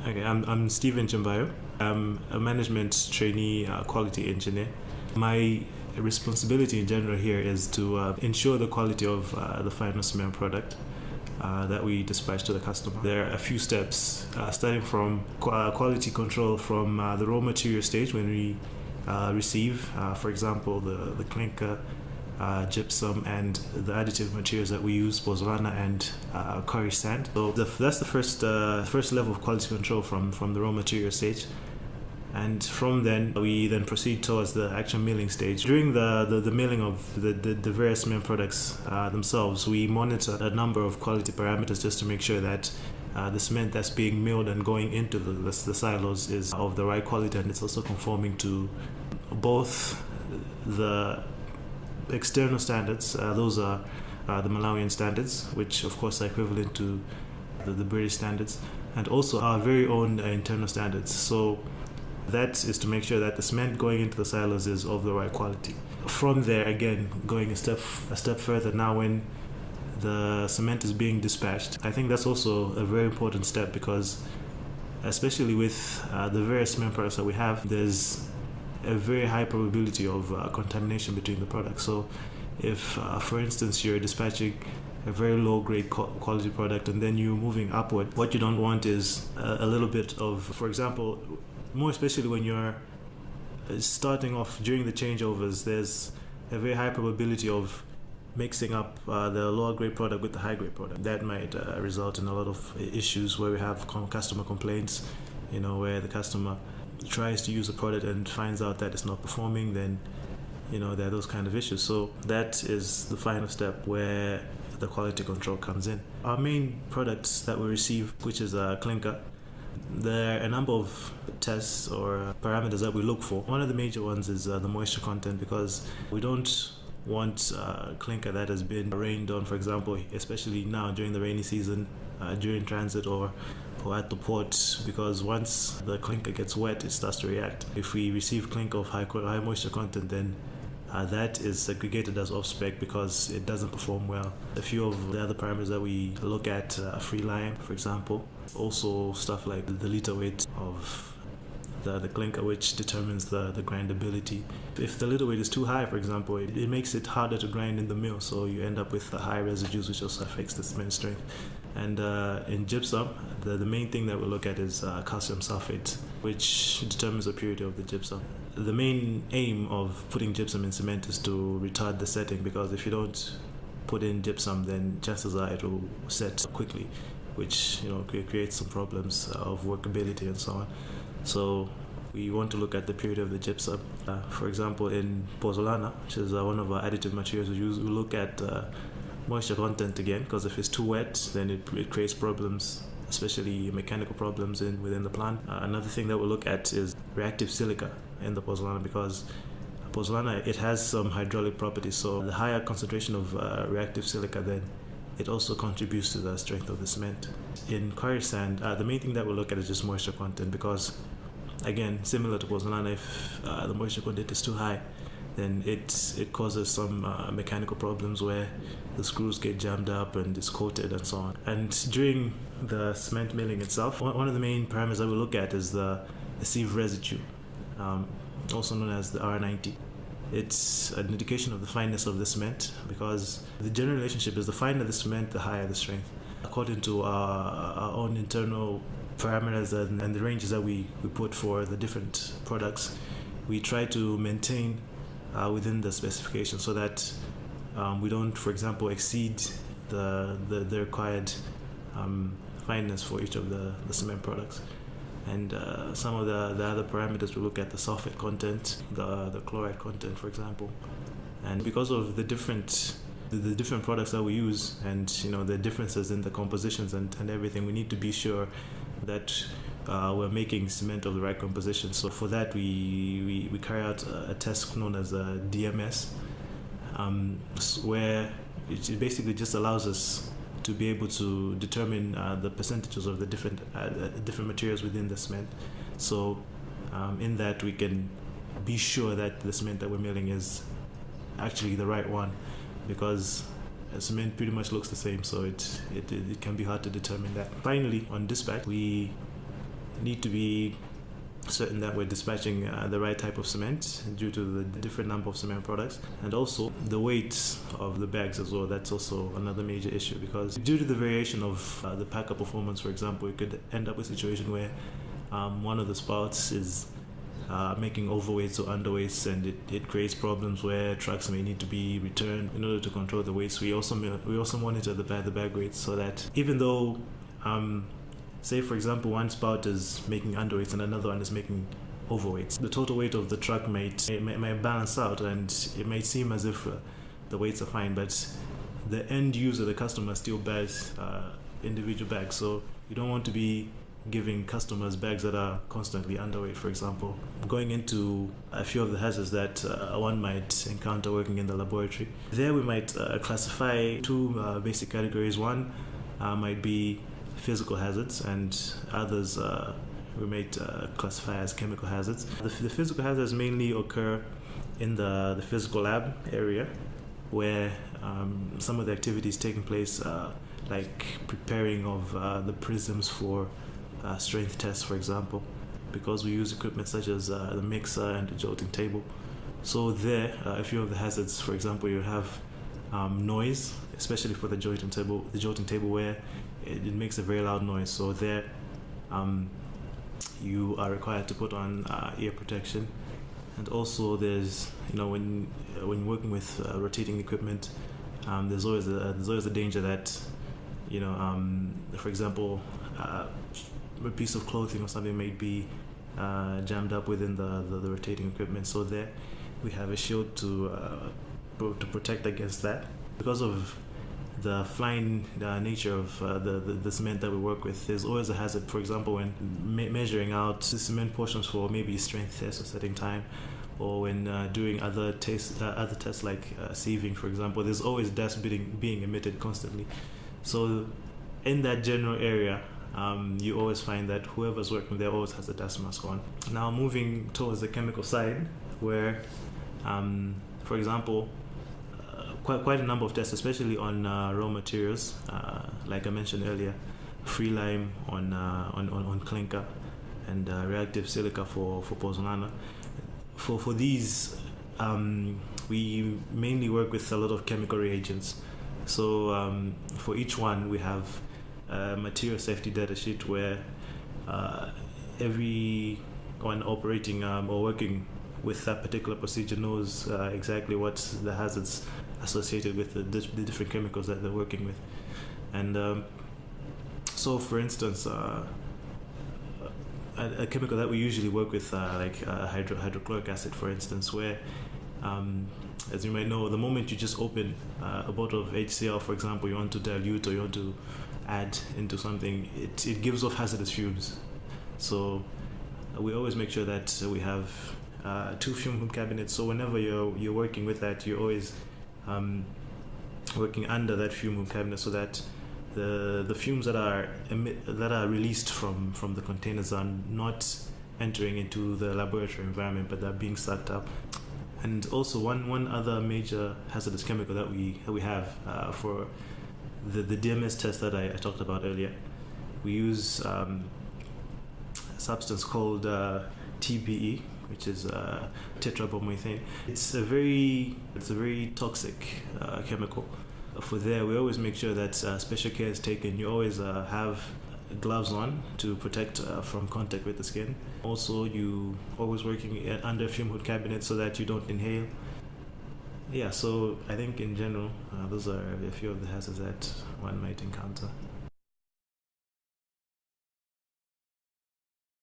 Okay, I'm Stephen Chimbayo. I'm a management trainee quality engineer. My responsibility in general here is to ensure the quality of the final cement product that we dispatch to the customer. There are a few steps, starting from quality control from the raw material stage when we receive, for example, the clinker, gypsum, and the additive materials that we use, pozzolana and curry sand. So that's the first level of quality control from the raw material stage. And from then, we then proceed towards the actual milling stage. During the milling of the various cement products themselves, we monitor a number of quality parameters just to make sure that the cement that's being milled and going into the silos is of the right quality, and it's also conforming to both the external standards. Those are the Malawian standards, which of course are equivalent to the British standards, and also our very own internal standards. So that is to make sure that the cement going into the silos is of the right quality. From there, again, going a step further, now when the cement is being dispatched, I think that's also a very important step, because especially with the various cement products that we have, there's a very high probability of contamination between the products. So if, for instance, you're dispatching a very low grade quality product and then you're moving upward, what you don't want is a little bit of, for example, more especially when you're starting off during the changeovers, there's a very high probability of mixing up the lower grade product with the high grade product. That might result in a lot of issues where we have customer complaints, where the customer tries to use a product and finds out that it's not performing. Then there are those kind of issues. So that is the final step where the quality control comes in. Our main products that we receive, which is clinker, there are a number of tests or parameters that we look for. One of the major ones is the moisture content, because we don't want clinker that has been rained on, for example, especially now during the rainy season, during transit or at the port, because once the clinker gets wet, it starts to react. If we receive clinker of high moisture content, then that is segregated as off-spec because it doesn't perform well. A few of the other parameters that we look at, free lime, for example, also stuff like the liter weight of the clinker, which determines the grindability. If the liter weight is too high, for example, it makes it harder to grind in the mill, so you end up with high residues, which also affects the cement strength. And in gypsum, the main thing that we look at is calcium sulfate, which determines the purity of the gypsum. The main aim of putting gypsum in cement is to retard the setting, because if you don't put in gypsum, then chances are it will set quickly, which creates some problems of workability and so on. So we want to look at the purity of the gypsum. For example, in pozzolana, which is one of our additive materials we use, we look at moisture content again, because if it's too wet, then it creates problems, especially mechanical problems within the plant. Another thing that we look at is reactive silica in the pozzolana, because pozzolana, it has some hydraulic properties, so the higher concentration of reactive silica, then it also contributes to the strength of the cement. In curry sand, the main thing that we look at is just moisture content, because again, similar to pozzolana, if the moisture content is too high, then it causes some mechanical problems where the screws get jammed up and it's coated and so on. And during the cement milling itself, one of the main parameters that we look at is the sieve residue, also known as the R90. It's an indication of the fineness of the cement, because the general relationship is the finer the cement, the higher the strength. According to our own internal parameters and the ranges that we put for the different products, we try to maintain within the specification so that we don't, for example, exceed the required fineness for each of the cement products. And some of the other parameters, we look at the sulfate content, the chloride content, for example. And because of the different products that we use, and the differences in the compositions and everything, we need to be sure that we're making cement of the right composition. So for that, we carry out a test known as a DMS, where it basically just allows us to be able to determine the percentages of the different materials within the cement. So in that, we can be sure that the cement that we're milling is actually the right one, because cement pretty much looks the same, so it can be hard to determine that. Finally, on dispatch, we need to be certain that we're dispatching the right type of cement due to the different number of cement products, and also the weight of the bags as well. That's also another major issue, because due to the variation of the packer performance, for example, you could end up with a situation where one of the spouts is making overweights or underweights, and it creates problems where trucks may need to be returned in order to control the weights. We also monitor the bag weights, so that even though say for example one spout is making underweights and another one is making overweights, the total weight of the truck might balance out, and it might seem as if the weights are fine, but the end user, the customer, still bears individual bags. So you don't want to be giving customers bags that are constantly underweight, for example. Going into a few of the hazards that one might encounter working in the laboratory, there we might classify two basic categories. One might be physical hazards, and others we might classify as chemical hazards. The physical hazards mainly occur in the physical lab area, where some of the activities taking place, like preparing of the prisms for strength tests, for example, because we use equipment such as the mixer and the jolting table. So there, a few of the hazards, for example, you have noise, especially for the jolting table where it makes a very loud noise. So there, you are required to put on ear protection. And also there's, when working with rotating equipment, there's always a danger that, for example, a piece of clothing or something may be jammed up within the rotating equipment. So there we have a shield to protect against that. Because of the flying nature of the cement that we work with, there's always a hazard. For example, when measuring out the cement portions for maybe strength tests or setting time, or when doing other tests like sieving, for example, there's always dust being emitted constantly. So in that general area, you always find that whoever's working there always has a dust mask on. Now moving towards the chemical side, where for example, quite a number of tests, especially on raw materials, like I mentioned earlier, free lime on clinker, and reactive silica for pozzolana. For these, we mainly work with a lot of chemical reagents. So for each one, we have a material safety data sheet where everyone operating or working with that particular procedure knows exactly what the hazards associated with the different chemicals that they're working with. And so for instance, a chemical that we usually work with, like hydrochloric acid, for instance, where as you might know, the moment you just open a bottle of HCl, for example, you want to dilute or you want to add into something, it gives off hazardous fumes. So we always make sure that we have two fume hood cabinets. So whenever you're working with that, you're always working under that fume hood cabinet, so that the fumes that are released from the containers are not entering into the laboratory environment, but they're being sucked up. And also one other major hazardous chemical that we have for the DMS test that I talked about earlier, we use a substance called TBE, which is tetrabromethane. It's a very toxic chemical. For there, we always make sure that special care is taken. You always have gloves on to protect from contact with the skin. Also, you always working under fume hood cabinet so that you don't inhale. Yeah, so I think in general, those are a few of the hazards that one might encounter.